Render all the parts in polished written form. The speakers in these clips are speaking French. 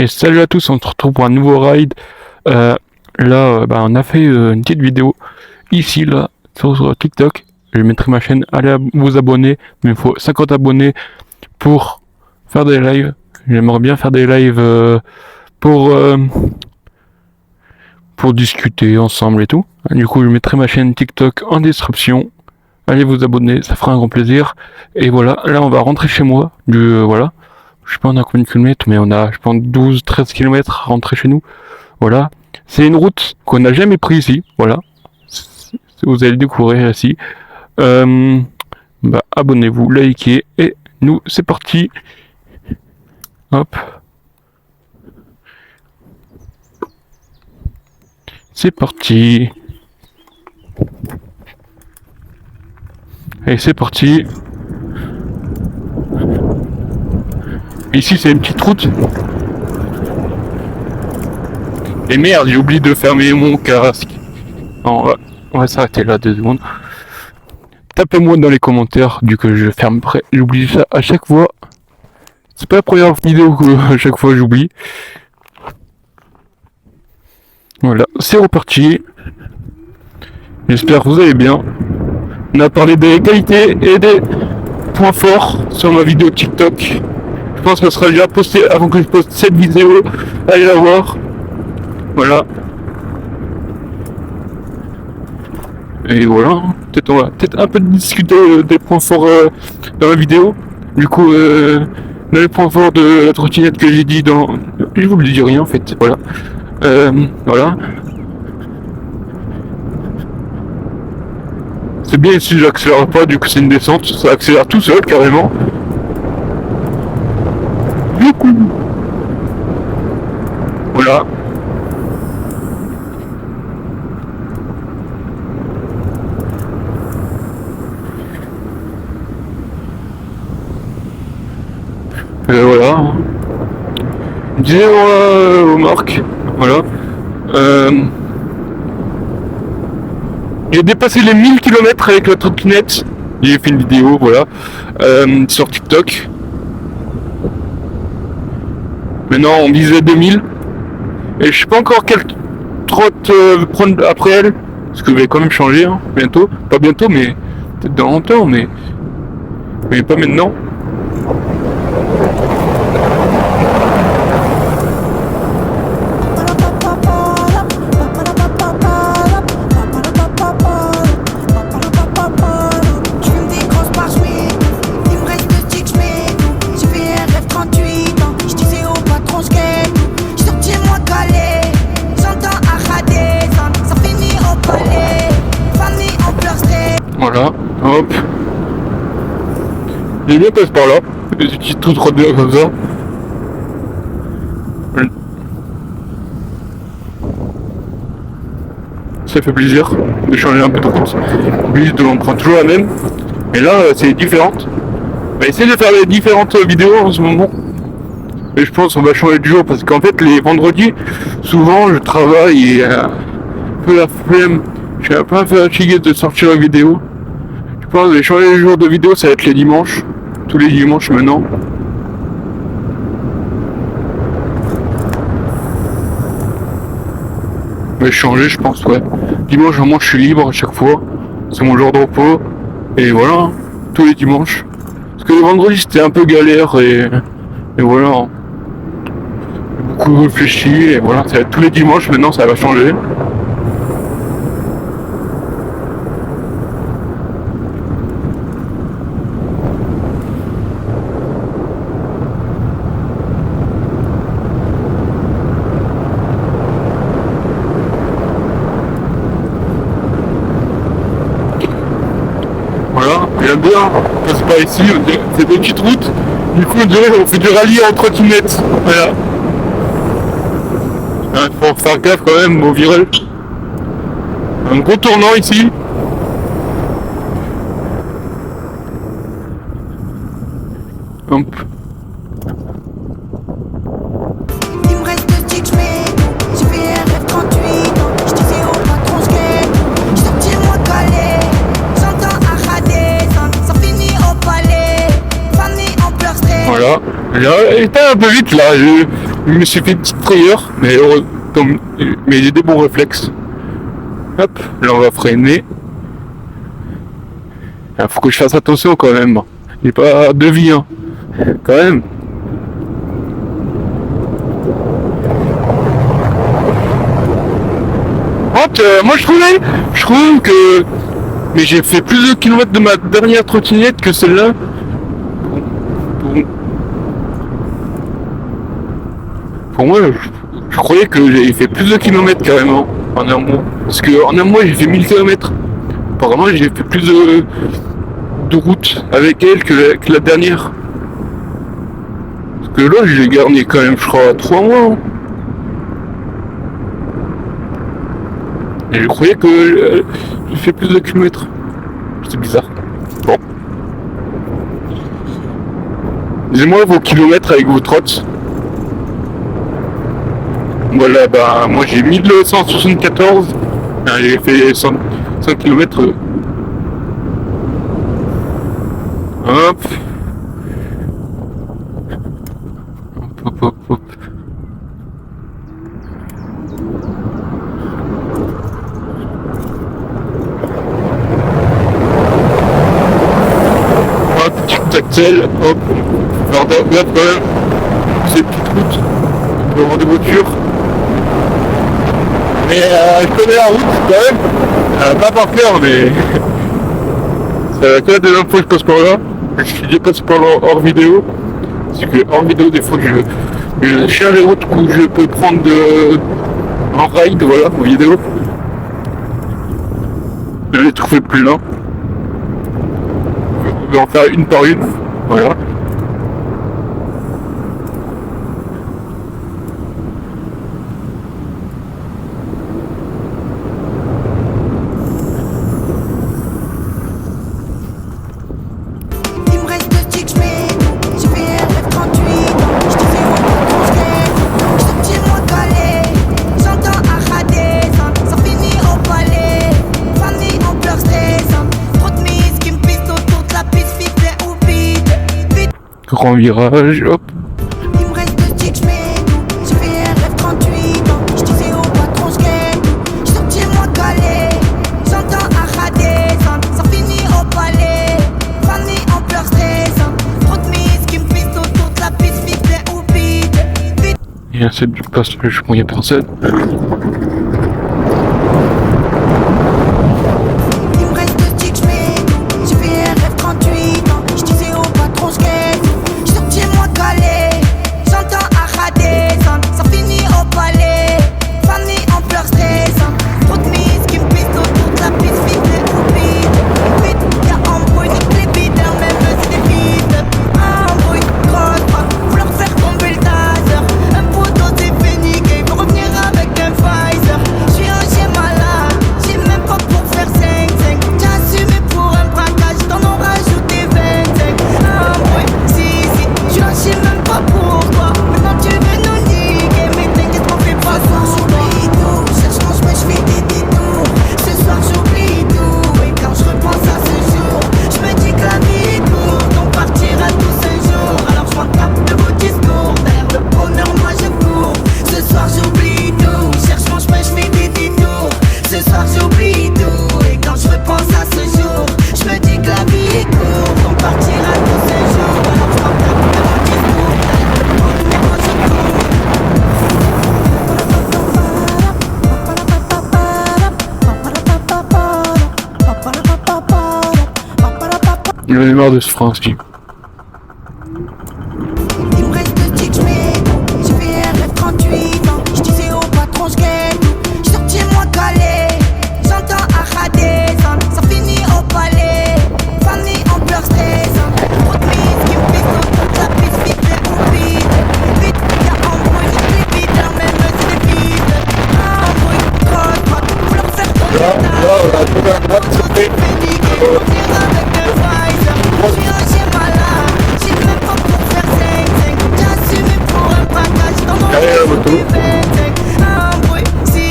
Et salut à tous, on se retrouve pour un nouveau ride. On a fait une petite vidéo ici, là, sur TikTok. Je mettrai ma chaîne, allez vous abonner, mais il faut 50 abonnés pour faire des lives. J'aimerais bien faire des lives pour, euh, pour discuter ensemble et tout. Du coup, je mettrai ma chaîne TikTok en description. Allez vous abonner, ça fera un grand plaisir. Et voilà, là on va rentrer chez moi. Voilà. Je sais pas on a combien de kilomètres, mais on a je pense 12-13 kilomètres à rentrer chez nous. Voilà. C'est une route qu'on n'a jamais prise ici. Voilà. Vous allez le découvrir ici. Abonnez-vous, likez et nous c'est parti. Hop. C'est parti. Allez, c'est parti. Ici, c'est une petite route. Et merde, j'ai oublié de fermer mon casque. Non, on va s'arrêter là 2 secondes. Tapez-moi dans les commentaires du que je ferme près. J'oublie ça à chaque fois. C'est pas la première vidéo que à chaque fois j'oublie. Voilà, c'est reparti. J'espère que vous allez bien. On a parlé des qualités et des points forts sur ma vidéo TikTok. Je pense qu'elle sera déjà postée avant que je poste cette vidéo. Allez la voir. Voilà. Et voilà. On va peut-être un peu discuter des points forts dans la vidéo. Du coup, dans les points forts de la trottinette que j'ai dit dans... Je vous le dis rien en fait. Voilà. Voilà. C'est bien si j'accélère pas, du coup c'est une descente, ça accélère tout seul carrément. Du coup. Voilà. Voilà. Je disais aux marques, voilà. J'ai dépassé les 1000 km avec la trottinette. J'ai fait une vidéo, voilà, sur TikTok. Maintenant, on visait 2000. Et je sais pas encore quelle trotte prendre après elle. Parce que je vais quand même changer, hein, bientôt. Pas bientôt, mais peut-être dans longtemps, mais pas maintenant. Voilà, hop. Les lieux passent par là. Des petites toutes routes comme ça. Ça fait plaisir de changer un peu de route. Lui, on prend toujours la même. Et là, c'est différente. On va essayer de faire les différentes vidéos en ce moment. Et je pense qu'on va changer de jour parce qu'en fait, les vendredis, souvent, je travaille et un peu la flemme. Je suis un peu fatigué de sortir la vidéo. Je pense que je vais changer les jours de vidéo, ça va être les dimanches. Tous les dimanches maintenant. Je vais changer, je pense, ouais. Dimanche, au moins, je suis libre à chaque fois. C'est mon jour de repos. Et voilà, tous les dimanches. Parce que les vendredis, c'était un peu galère et voilà. J'ai beaucoup réfléchi et voilà, ça va être tous les dimanches maintenant, ça va changer. Voilà, j'aime bien, passe par ici, c'est des petites routes, du coup on fait du rallye en trottinette, voilà. Il faut faire gaffe quand même au virage. Un gros tournant ici. Hop. Il me reste 2 sticks, mais j'ai fait un rêve 38 ans. Je disais au patron, je sorti moi calé. J'entends un radé, ça finit au palais. Famille en pleurs stress. Voilà. J'étais un peu vite là. Je me suis fait une petite frayeur, mais j'ai des bons réflexes. Hop, là on va freiner. Il faut que je fasse attention quand même. J'ai pas de vie, hein. Quand même. Moi je trouve que mais j'ai fait plus de kilomètres de ma dernière trottinette que celle-là. Pour moi, je croyais que j'avais fait plus de kilomètres carrément en un mois. Parce que en un mois j'ai fait 1000 kilomètres. Apparemment j'ai fait plus de route avec elle que la dernière. Parce que là j'ai gagné quand même je crois 3 mois. Hein. Et je croyais que j'ai fait plus de kilomètres. C'est bizarre. Bon. Dis-moi vos kilomètres avec vos trottes. Voilà, bah moi j'ai 1174. J'ai fait 100 km. Hop. Hop. Petit tactile, hop. Alors regarde quand même ces petites routes. On peut avoir des voitures. Mais je connais la route quand même. Pas par cœur, mais c'est la deuxième fois que je passe par là. Je passe par là hors vidéo. C'est que hors vidéo, des fois je cherche les routes où je peux prendre en ride, voilà, en vidéo. Je les trouve plus là. Je vais en faire une par une. Voilà. Il me reste 2 sticks, je mets tout. J'ai fait RF38, je te fais mon patron, je gagne tout. Je te tiens moi calé, j'entends Acha descendre. Ça finit au palais, Fanny en pleurs stressante. Trop de mise qui me piste autour de la piste, ficelé ou vide. Grand virage, hop. Il me reste 2 sticks, je mets tout. J'ai fait RF38, je te fais au patron, je gagne tout. Je te tiens moi calé, j'entends Acha descendre. Ça finit au palais, Fanny en pleurs stressante. Trop de mise qui me piste autour de la piste, ficelé ou vide. Il y a celle du passage, bon, il n'y a personne. Il me reste 2 sticks, je mets tout. J'ai fait RF38, je te fais au patron, je gagne tout. Je te tiens moi calé, j'entends Acha descendre. Ça finit au palais, Fanny en pleurs stressante. Trop de mise qui me piste autour de la piste, ficelé ou vide. Y'a embrouille, nique les bideurs, même si des vides. Embrouille, grosse frappe, faut leur faire tomber le taser. Un poteau s'est fait niquer, il faut revenir avec un Pfizer. J'suis un chien malade, j'ai même pas pour faire 5-5. J'ai assumé pour un braquage, t'en ont rajouté 25. Embrouille, si, j'suis un chien même pas pour toi. Maintenant tu veux nous niquer, mais t'inquiète m'en fais pas pour toi. Cherche quand j'fais des détours. Ce soir j'oublie tout, et quand je repense à ce jour, je me dis que la vie est courte, on partira tous un jour. Alors je m'en tape de vos discours, derrière le bonheur moi je cours. Ce soir j'oublie tout, cherche mon chemin, je fais des détours. Ce soir j'oublie tout, et quand je repense à ce jour, je me dis que la vie est courte, on partira tous un jour. Alors je m'en tape de vos discours, derrière le bonheur moi je cours. J'en ai marre de ce français. Il me reste 2 sticks, je mets tout. J'ai fait RF38, je disais au patron, je gagne tout. Je te tiens moi calé, j'entends Acha descendre. Ça finit au palais, Fanny en pleurs stressante. Trop de mise qui me piste autour de la piste, ficelé ou vide. Y'a embrouille, nique les bideurs, même si des vides. Embrouille, grosse frappe, faut leur faire tomber le taser. Tout est fait niquer, faut revenir avec un Pfizer. J'suis un chien malade, j'ai même pas pour faire 5-5. J'ai assumé pour un braquage, t'en ont rajouté 25. Embrouille, si,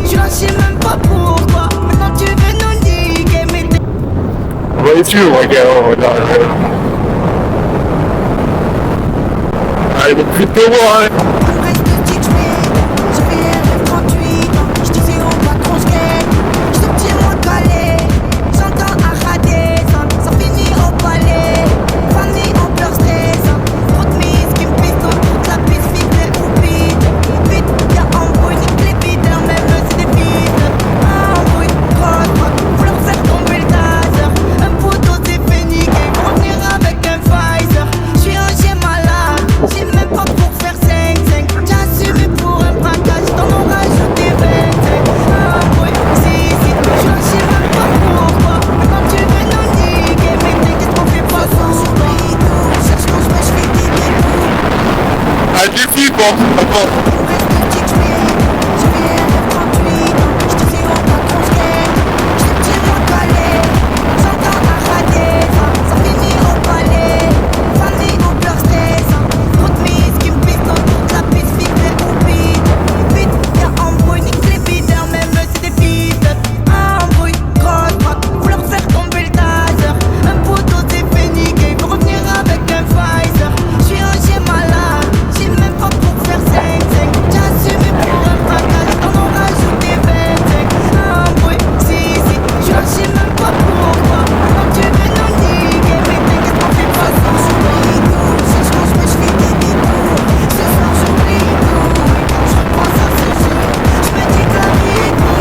j'suis un chien même pas pour toi. Maintenant tu veux nous niquer, mais t'es On va être sûr, regarde. Allez, bon, plus de moi, hein. Il me reste pense, ça pense.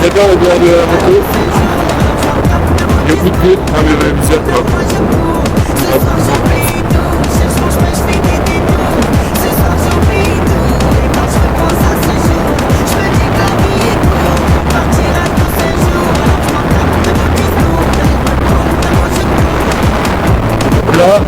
D'accord, le gars de la moto. Il y a beaucoup de bruit. Ah mais bizarre quoi. Là.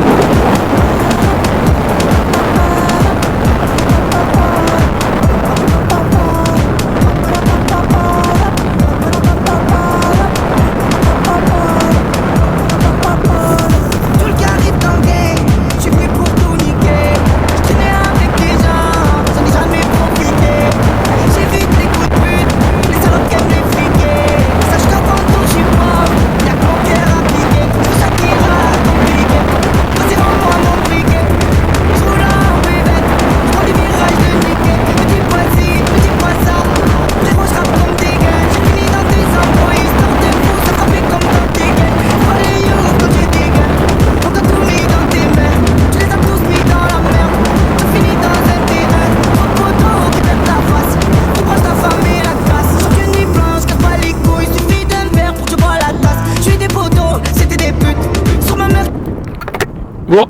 Bon,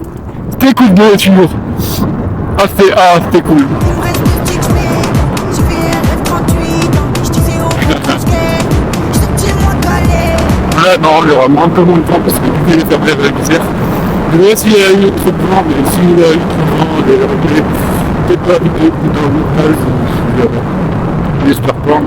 c'était cool de toujours. C'était cool. Là, non, il y aura un peu moins de temps parce que je vais faire de la misère. Je vais essayer s'il y a eu trop de vent, mais s'il y a eu trop de vent, peut-être pas avec les coups dans le montage, j'espère pas.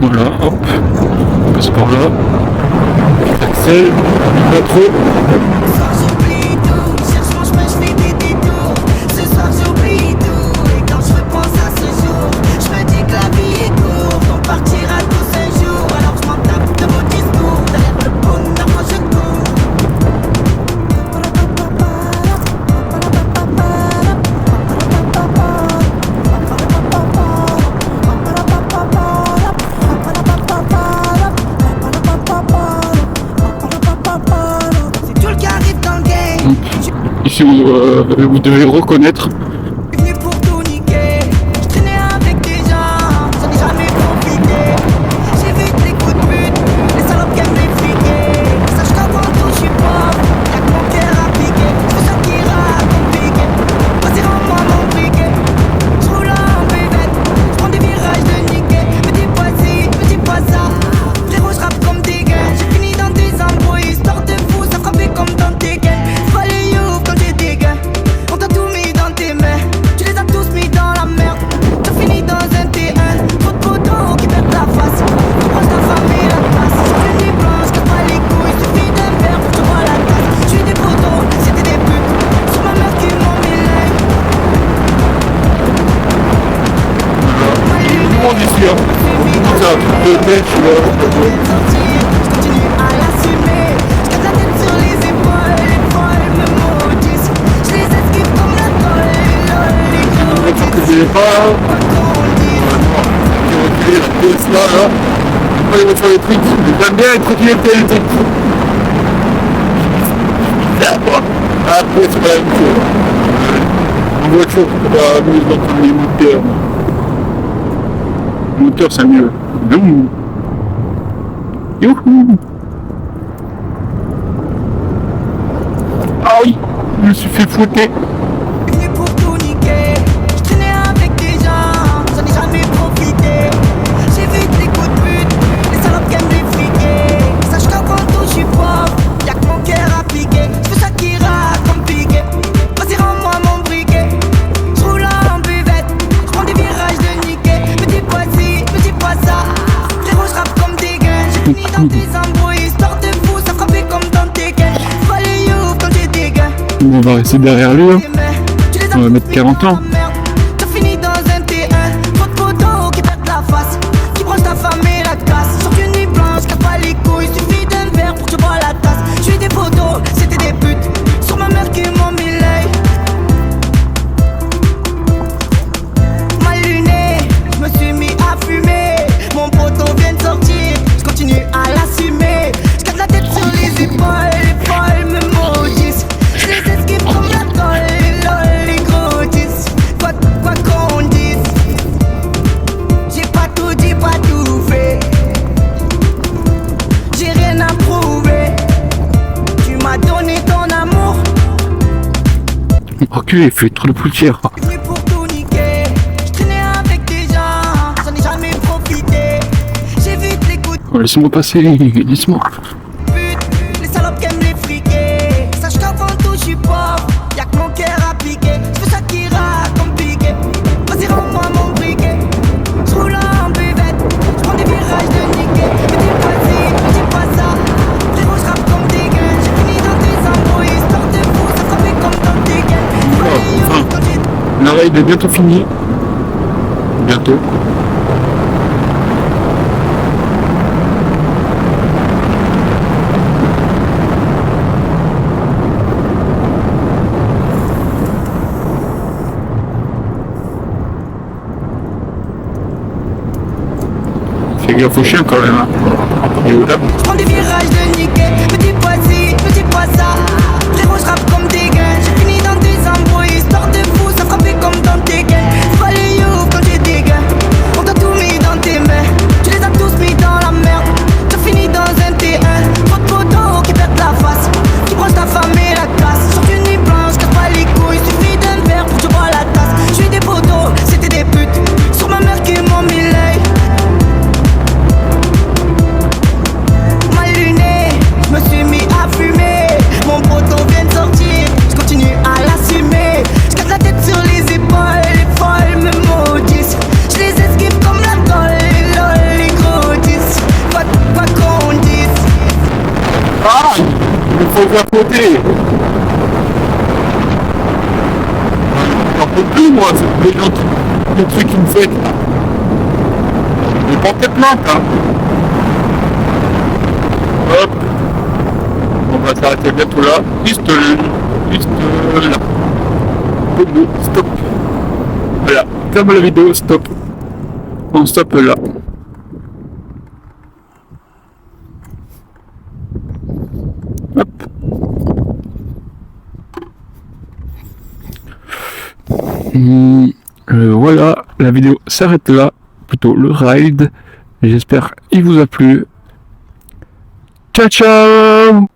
Voilà, hop, on passe par là, accès, pas trop. Ici vous devez reconnaître. Ici, hein. Ça, peut-être, tu vois. Pas. Là. pas les voitures électriques. J'aime bien les trottinettes électriques. Après, c'est pas la même chose. En voiture, c'est pas mieux d'entendre les moteurs. Le moteur, c'est mieux. Youhou! Ah oui, je me suis fait fouetter. Venu pour tout niquer. Je traînais avec des gens, j'en ai jamais profité. J'ai vu des coups de pute, les salopes qui aiment les friquer. Sache qu'avant tout je suis pauvre, y'a que mon cœur à piquer. J'fais ça qui rate comme piqué. Vas-y rends-moi mon briquet. J'roule en buvette, j'prends des virages de niquer. Me dis pas ci, me dis pas ça. Frérot j'rappe comme des gains. J'ai fini dans tes embrouilles, histoire de fou, ça frappait comme dans tes gains. Pas les youths quand j'ai des gains. On va rester derrière lui. Hein. On va mettre 40 ans. T'as fini dans un T1, trop de photos qui perdent la face, qui branche ta femme et la casse. Sur une nuit blanche, casse pas les couilles, suffit d'un verre pour que tu bois la tasse. J'suis des photos, c'était des putes, sur ma mère qui m'ont mis l'œil. Mal luné, j'me suis mis à fumer. Mon poteau vient de sortir, j'continue à l'assumer. J'garde la tête sur les épaules me maudissent. J'les esquive comme la colle, les gros 10. Quoi qu'on dise, j'ai pas tout dit, pas tout fait. J'ai rien à prouver. Tu m'as donné ton amour. Reculez, il fait trop de poussière. Venu pour tout niquer. J'traînais avec des gens, j'en ai jamais profité. J'ai vu les coups de Oh, laissez-moi passer, laisse-moi. pute, les salopes qui aiment les friquer. Sache qu'avant tout je suis pauvre, y'a que mon cœur à piquer. J'fais ça qui rate comme piqué. Vas-y rends-moi mon briquet. J'roule en buvette, j'prends des virages de niquer. Me dis pas ci, me dis pas ça. Frérot j'rappe comme des gains. J'ai fini dans tes embrouilles, histoire de fou, ça frappait comme dans tes gains. Pas les youths quand j'ai La raid est bientôt finie. Bientôt. Fais gaffe aux chiens quand même. Hein. Et au lab. J'prends des virages de niquer. Me dis pas ci, me dis pas ça. Frérot j'rappe comme des gains. J'ai fini dans tes embrouilles, histoire de fou, ça frappait comme dans tes gains. Pas les youths quand j'ai des gains. On t'a tout mis dans tes mains, tu les as tous mis dans la merde. T'as fini dans un T1, trop de photos qui perdent la face, qui branche ta femme et la casse. Sur une nuit blanche, casse pas les couilles, suffit d'un verre pour que tu bois la tasse. J'suis des photos, c'était des putes, sur ma mère qui m'ont mis l'œil. Mal luné, j'me suis mis à fumer. Mon poteau vient de sortir, j'continue à l'assumer. J'garde la tête sur les épaules me maudissent. J'les esquive comme la colle, les gros 10. Quoi qu'on dise. Ah, il faut faire côté. J'en peux plus moi, c'est les gens les trucs qu'ils me font. J'ai porté plainte hein. Hop. On va s'arrêter bientôt là. Juste là. Stop. Voilà. Comme la vidéo, stop. On stoppe là. Hop. Voilà, la vidéo s'arrête là. Plutôt le ride. J'espère qu'il vous a plu. Ciao ciao.